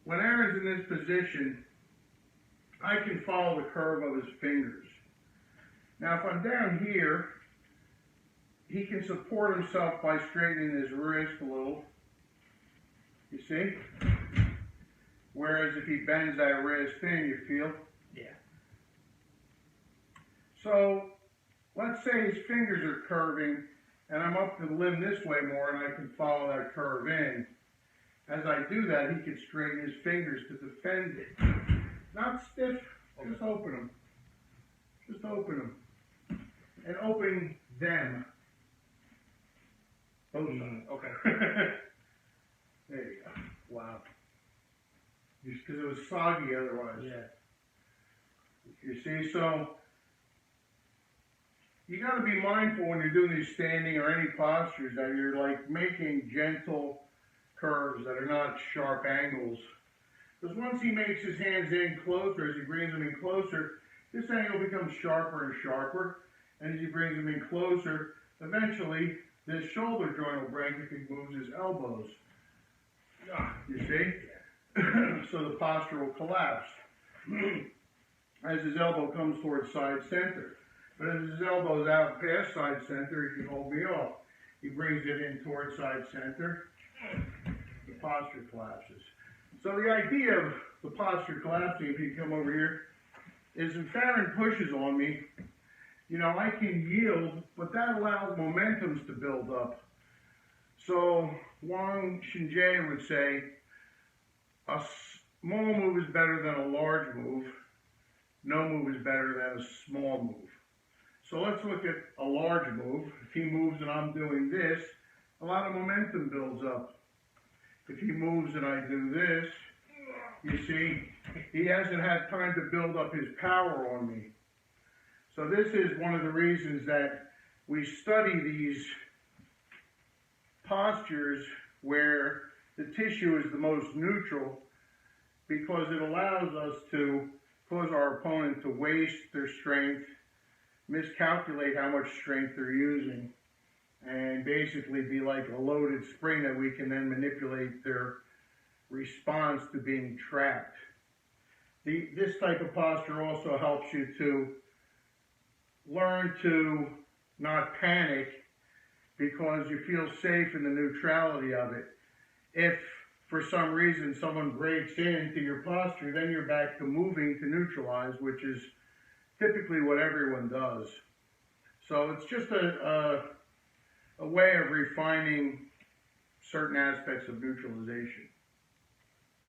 when Aaron's in this position, I can follow the curve of his fingers. Now, if I'm down here, he can support himself by straightening his wrist a little. You see? Whereas if he bends that wrist in, you feel? Yeah. So, let's say his fingers are curving, and I'm up the limb this way more, and I can follow that curve in. As I do that, he can straighten his fingers to defend it. Not stiff, just open them. Just open them. And open them. Both sides. Okay. There you go. Wow. Just because it was soggy otherwise. Yeah. You see, so you got to be mindful when you're doing these standing or any postures that you're like making gentle curves that are not sharp angles. Because once he makes his hands in closer, as he brings them in closer, this angle becomes sharper and sharper. And as he brings them in closer, eventually this shoulder joint will break if he moves his elbows. You see? So the posture will collapse as his elbow comes towards side center. But as his elbow is out past side center, he can hold me off. He brings it in towards side center, the posture collapses. So the idea of the posture collapsing, if you come over here, is if Aaron pushes on me, you know, I can yield, but that allows momentums to build up. So Wang Xinjie would say, a small move is better than a large move. No move is better than a small move. So let's look at a large move. If he moves and I'm doing this, a lot of momentum builds up. If he moves and I do this, you see, he hasn't had time to build up his power on me. So this is one of the reasons that we study these postures where the tissue is the most neutral, because it allows us to cause our opponent to waste their strength, miscalculate how much strength they're using, and basically be like a loaded spring that we can then manipulate their response to being trapped. This type of posture also helps you to learn to not panic because you feel safe in the neutrality of it. If for some reason someone breaks into your posture, then you're back to moving to neutralize, which is typically what everyone does. So it's just a way of refining certain aspects of neutralization.